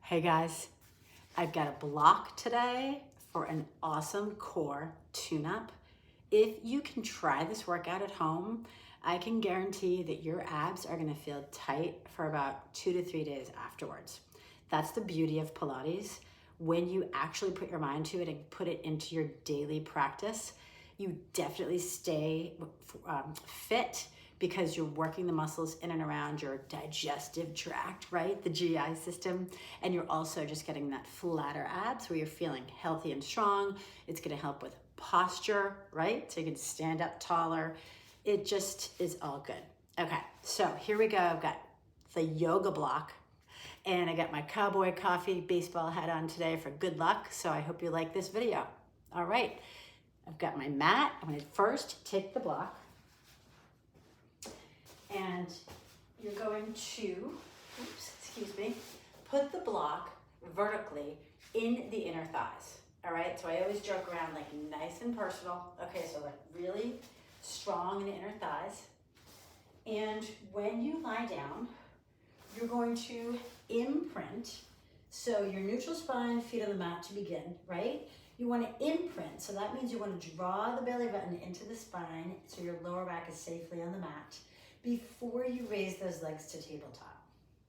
Hey guys, I've got a block today for an awesome core tune-up. If you can try this workout at home, I can guarantee that your abs are gonna feel tight for about 2 to 3 days afterwards. That's the beauty of Pilates. When you actually put your mind to it and put it into your daily practice, you definitely stay fit because you're working the muscles in and around your digestive tract, right? The GI system. And you're also just getting that flatter abs where you're feeling healthy and strong. It's gonna help with posture, right? So you can stand up taller. It just is all good. Okay, so here we go. I've got the yoga block and I got my cowboy coffee baseball hat on today for good luck. So I hope you like this video. All right, I've got my mat. I'm gonna first take the block and you're going to, put the block vertically in the inner thighs. All right, so I always joke around like nice and personal. Okay, so like really strong in the inner thighs. And when you lie down, you're going to imprint. So your neutral spine, feet on the mat to begin, right? You want to imprint, so that means you want to draw the belly button into the spine so your lower back is safely on the mat before you raise those legs to tabletop.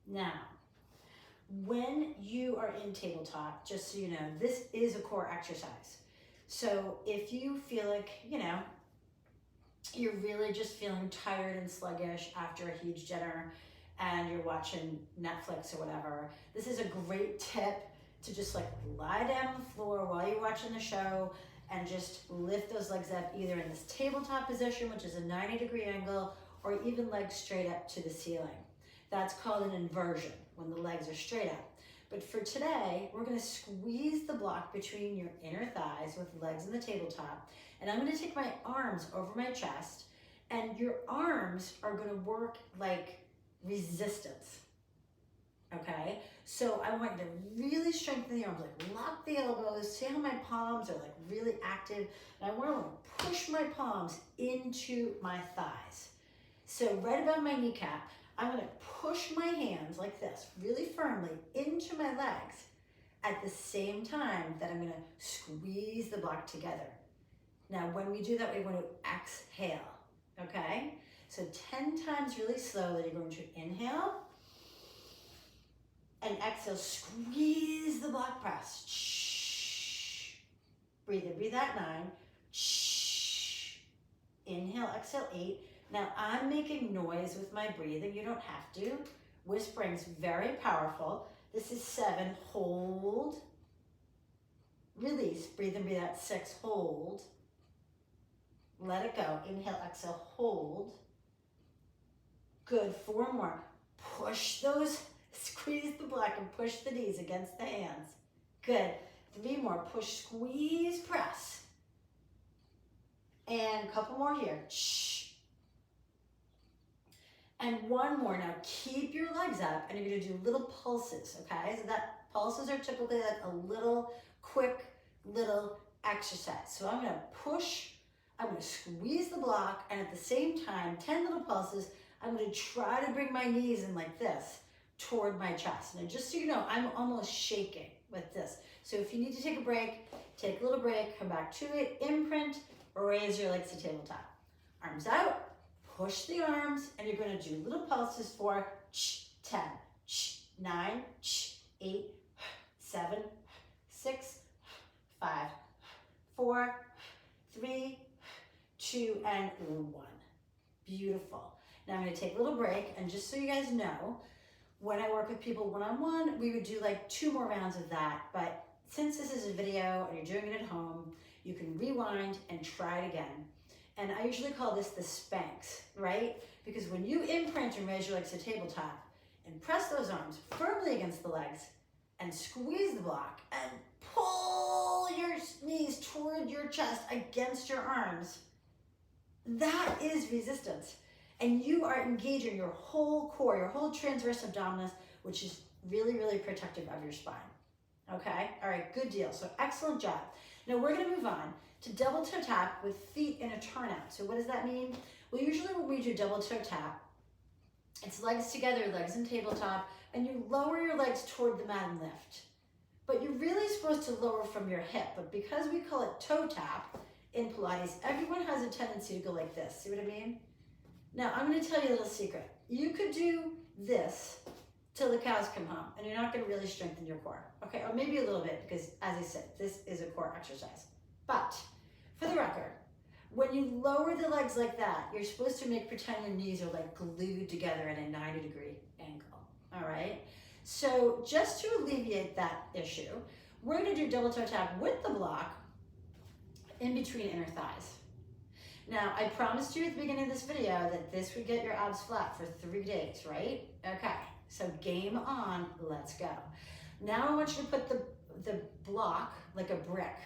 Now, when you are in tabletop, just so you know, this is a core exercise. So if you feel like, you're really just feeling tired and sluggish after a huge dinner and you're watching Netflix or whatever, this is a great tip to just like lie down on the floor while you're watching the show and just lift those legs up either in this tabletop position, which is a 90-degree angle, or even legs straight up to the ceiling. That's called an inversion, when the legs are straight up. But for today, we're gonna squeeze the block between your inner thighs with legs in the tabletop, and I'm gonna take my arms over my chest, and your arms are gonna work like resistance, okay? So I want you to really strengthen the arms, like lock the elbows, see how my palms are like really active, and I wanna push my palms into my thighs. So right above my kneecap, I'm gonna push my hands like this, really firmly into my legs at the same time that I'm gonna squeeze the block together. Now, when we do that, we want to exhale, okay? So 10 times really slowly, you're going to inhale and exhale, squeeze the block press. Shh. Breathe in, breathe out 9. Shh. Inhale, exhale 8. Now I'm making noise with my breathing. You don't have to. Whispering's very powerful. This is 7, hold. Release, breathe in, breathe out 6, hold. Let it go, inhale, exhale, hold. Good, 4 more. Push those, squeeze the block and push the knees against the hands. Good, 3 more, push, squeeze, press. And a couple more here, shh. And 1 more. Now keep your legs up and you're gonna do little pulses, okay? So that pulses are typically like a little quick little exercise. So I'm gonna push, I'm gonna squeeze the block, and at the same time, 10 little pulses, I'm gonna try to bring my knees in like this toward my chest. Now just so you know, I'm almost shaking with this. So if you need to take a break, take a little break, come back to it, imprint, raise your legs to tabletop. Arms out. Push the arms, and you're going to do little pulses for 10, 9, 8, 7, 6, 5, 4, 3, 2, and 1. Beautiful. Now I'm going to take a little break, and just so you guys know, when I work with people one-on-one, we would do like 2 more rounds of that, but since this is a video and you're doing it at home, you can rewind and try it again. And I usually call this the Spanx, right? Because when you imprint and raise your legs to tabletop and press those arms firmly against the legs and squeeze the block and pull your knees toward your chest against your arms, that is resistance. And you are engaging your whole core, your whole transverse abdominis, which is really, really protective of your spine. Okay? All right, good deal. So excellent job. Now we're gonna move on to double toe tap with feet in a turnout. So what does that mean? Well, usually when we do double toe tap, it's legs together, legs in tabletop, and you lower your legs toward the mat and lift. But you're really supposed to lower from your hip, but because we call it toe tap in Pilates, everyone has a tendency to go like this. See what I mean? Now, I'm going to tell you a little secret. You could do this till the cows come home, and you're not going to really strengthen your core. Okay, or maybe a little bit, because as I said, this is a core exercise. But for the record, when you lower the legs like that, you're supposed to pretend your knees are like glued together at a 90-degree angle. All right? So just to alleviate that issue, we're going to do double toe tap with the block in between inner thighs. Now, I promised you at the beginning of this video that this would get your abs flat for 3 days, right? Okay, so game on, let's go. Now I want you to put the block like a brick,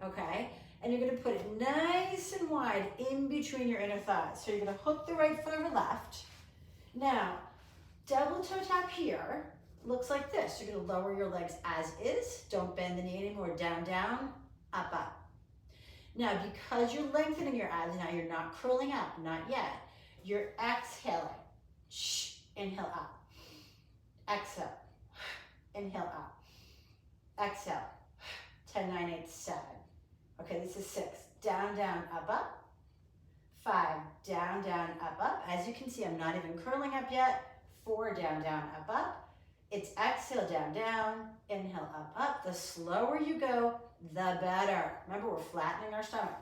okay? And you're gonna put it nice and wide in between your inner thighs. So you're gonna hook the right foot over left. Now, double toe tap here looks like this. You're gonna lower your legs as is. Don't bend the knee anymore. Down, down, up, up. Now, because you're lengthening your abs, now you're not curling up, not yet. You're exhaling. Shh, inhale up. Exhale. Inhale up. Exhale. 10, 9, 8, 7. Okay, this is 6. Down, down, up, up. 5, down, down, up, up. As you can see, I'm not even curling up yet. 4, down, down, up, up. It's exhale, down, down. Inhale, up, up. The slower you go, the better. Remember, we're flattening our stomach.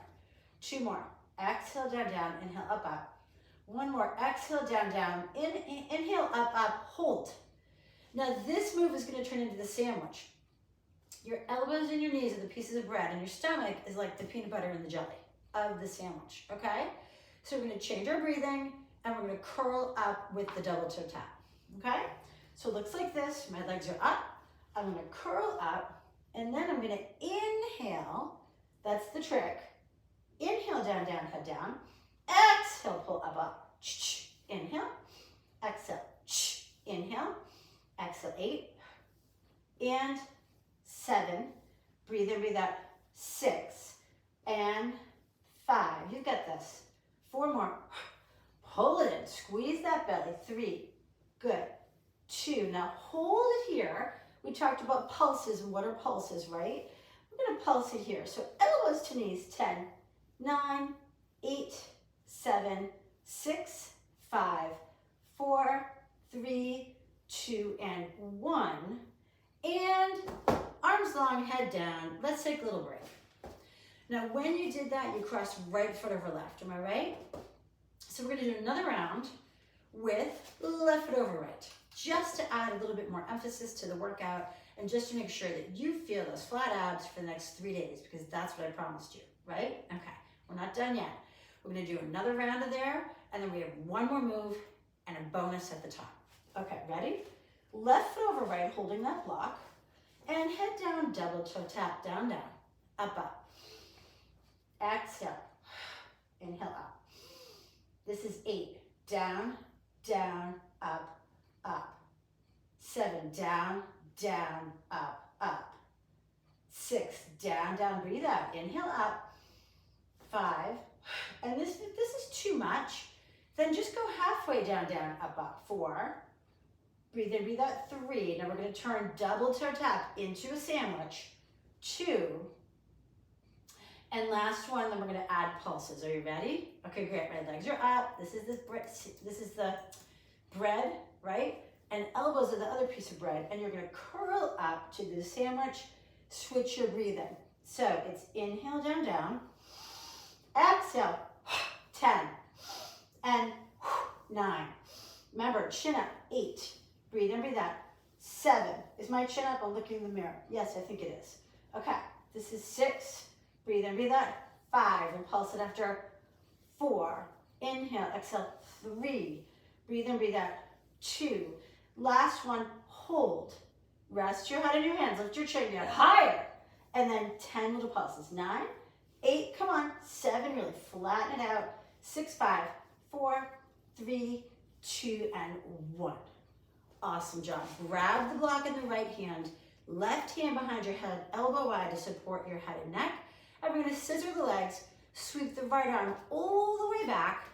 2 more. Exhale, down, down. Inhale, up, up. 1 more. Exhale, down, down. Inhale, up, up. Hold. Now, this move is going to turn into the sandwich. Your elbows and your knees are the pieces of bread, and your stomach is like the peanut butter and the jelly of the sandwich, okay? So we're going to change our breathing, and we're going to curl up with the double toe tap, okay? So it looks like this. My legs are up. I'm going to curl up, and then I'm going to inhale. That's the trick. Inhale, down, down, head down. Exhale, pull up, up. Inhale. Exhale. Inhale. Exhale, 8. And 7. Breathe in, breathe out. 6. And 5. You've got this. 4 more. Pull it in. Squeeze that belly. 3. Good. 2. Now hold it here. We talked about pulses and what are pulses, right? We're going to pulse it here. So elbows to knees. 10, 9, 8, 7, 6, 5, 4, 3, 2, and 1. And arms long, head down. Let's take a little break. Now, when you did that, you crossed right foot over left. Am I right? So we're going to do another round with left foot over right, just to add a little bit more emphasis to the workout and just to make sure that you feel those flat abs for the next 3 days, because that's what I promised you, right? Okay, we're not done yet. We're going to do another round of there, and then we have 1 more move and a bonus at the top. Okay, ready? Left foot over right, holding that block, and head down, double toe tap, down, down, up, up. Exhale, inhale, up. This is 8, down, down, up, up. 7, down, down, up, up. 6, down, down, breathe out, inhale, up. 5, and this is too much, then just go halfway down, down, up, up. 4, breathe in, breathe out. 3, now we're going to turn double toe tap into a sandwich. 2, and last one, then we're going to add pulses. Are you ready? Okay, great. My legs are up. This is the bread, right? And elbows are the other piece of bread. And you're going to curl up to the sandwich. Switch your breathing. So it's inhale, down, down. Exhale, 10. And 9. Remember, chin up, 8. Breathe in, breathe out. 7. Is my chin up? I'm looking in the mirror. Yes, I think it is. Okay, this is 6. Breathe in, breathe out. 5, and pulse it after. 4, inhale, exhale. 3, breathe in, breathe out. 2, last one, hold. Rest your head in your hands, lift your chin down higher. And then 10 little pulses. 9, 8, come on. 7, really flatten it out. 6, 5, 4, 3, 2, and 1. Awesome job. Grab the block in the right hand, left hand behind your head, elbow wide to support your head and neck. And we're going to scissor the legs, sweep the right arm all the way back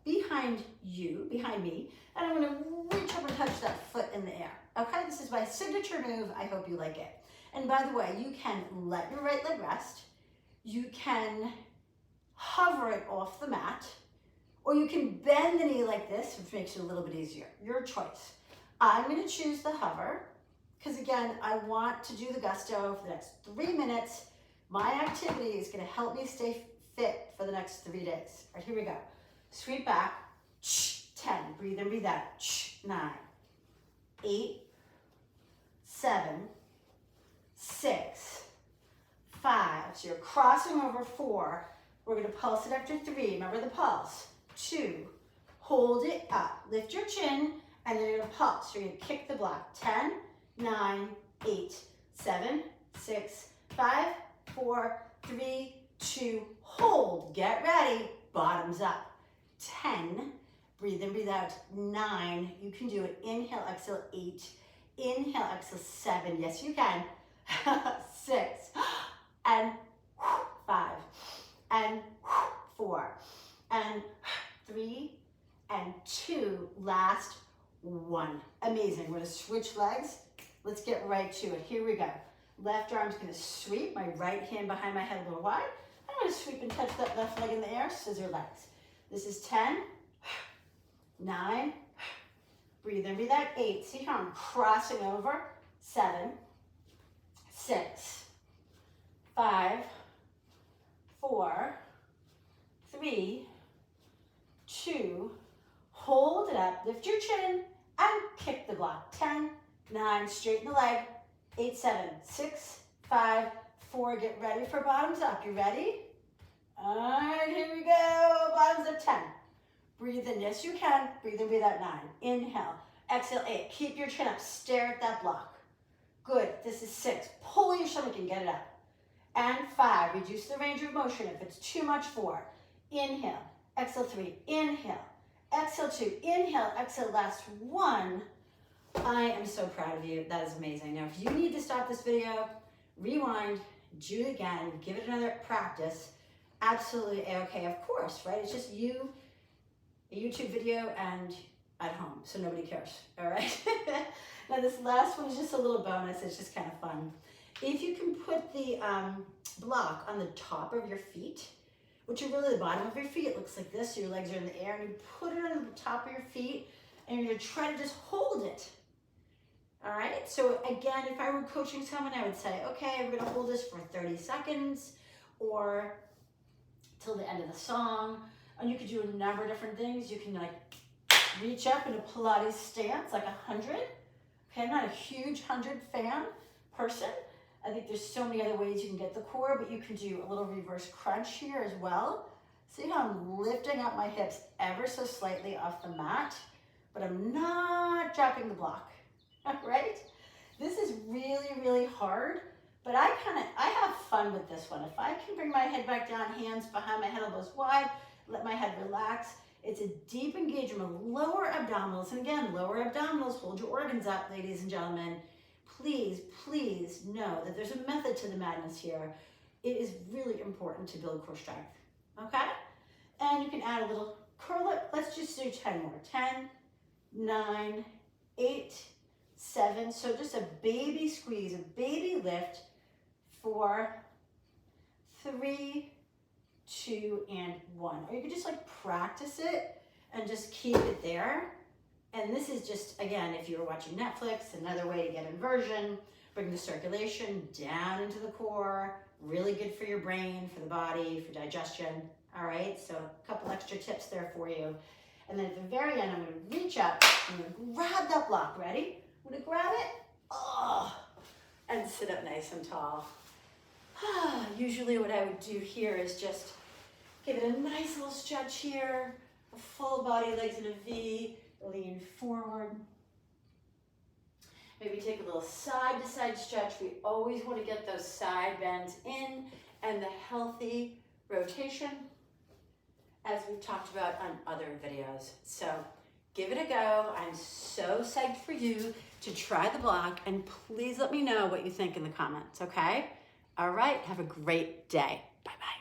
behind you, behind me, and I'm going to reach up and touch that foot in the air. Okay, this is my signature move. I hope you like it. And by the way, you can let your right leg rest. You can hover it off the mat, or you can bend the knee like this, which makes it a little bit easier. Your choice. I'm going to choose the hover because, again, I want to do the gusto for the next 3 minutes. My activity is going to help me stay fit for the next 3 days. All right, here we go. Sweep back. 10. Breathe in, breathe out. 9, 8, 7, 6, 5. So you're crossing over 4. We're going to pulse it after 3. Remember the pulse. 2. Hold it up. Lift your chin, and then you're going to pulse. You're going to kick the block. 10, 9, 8, 7, 6, 5, 4, 3, 2. Hold. Get ready. Bottoms up. 10. Breathe in, breathe out. 9. You can do it. Inhale, exhale. 8. Inhale, exhale. 7. Yes, you can. 6. And 5. And 4. And 3. And 2. Last 1. Amazing. We're going to switch legs. Let's get right to it. Here we go. Left arm's going to sweep. My right hand behind my head a little wide. I'm going to sweep and touch that left leg in the air. Scissor legs. This is 10. 9. Breathe in, breathe out. 8. See how I'm crossing over? 7. 6. 5. 4. 3. 2. Hold it up. Lift your chin and kick the block. 10. 9. Straighten the leg. 8, 7, 6, 5, 4. Get ready for bottoms up. You ready? All right, here we go. Bottoms up. 10. Breathe in. Yes, you can. Breathe in, breathe out. 9. Inhale. Exhale. 8. Keep your chin up. Stare at that block. Good. This is 6. Pull your stomach and get it up. And 5. Reduce the range of motion if it's too much. 4. Inhale. Exhale. 3. Inhale. Exhale. 2. Inhale. Exhale. Last 1. I am so proud of you. That is amazing. Now, if you need to stop this video, rewind, do it again, give it another practice. Absolutely A-okay, of course, right? It's just you, a YouTube video, and at home, so nobody cares, all right? Now, this last one is just a little bonus. It's just kind of fun. If you can put the block on the top of your feet, which are really the bottom of your feet, it looks like this, so your legs are in the air, and you put it on the top of your feet, and you're going to try to just hold it. All right, so again, if I were coaching someone, I would say, okay, we're gonna hold this for 30 seconds or till the end of the song. And you could do a number of different things. You can like reach up in a Pilates stance, like 100. Okay, I'm not a huge 100 fan person. I think there's so many other ways you can get the core, but you can do a little reverse crunch here as well. See how I'm lifting up my hips ever so slightly off the mat, but I'm not dropping the block. Right? This is really, really hard, but I have fun with this one. If I can bring my head back down, hands behind my head, elbows wide, let my head relax. It's a deep engagement of lower abdominals. And again, lower abdominals, hold your organs up, ladies and gentlemen. Please, please know that there's a method to the madness here. It is really important to build core strength, okay? And you can add a little curl up. Let's just do 10 more. 10, 9, 8, 7, so just a baby squeeze, a baby lift. 4, 3, 2, and 1. Or you could just like practice it and just keep it there. And this is just, again, if you were watching Netflix, another way to get inversion, bring the circulation down into the core, really good for your brain, for the body, for digestion. All right, so a couple extra tips there for you. And then at the very end, I'm gonna reach up, I'm gonna grab that block, ready? I'm gonna grab it, and sit up nice and tall. Usually what I would do here is just give it a nice little stretch here, a full body, legs in a V, lean forward. Maybe take a little side to side stretch. We always want to get those side bends in and the healthy rotation, as we've talked about on other videos. So give it a go. I'm so psyched for you to try the block, and please let me know what you think in the comments, okay? All right, have a great day. Bye-bye.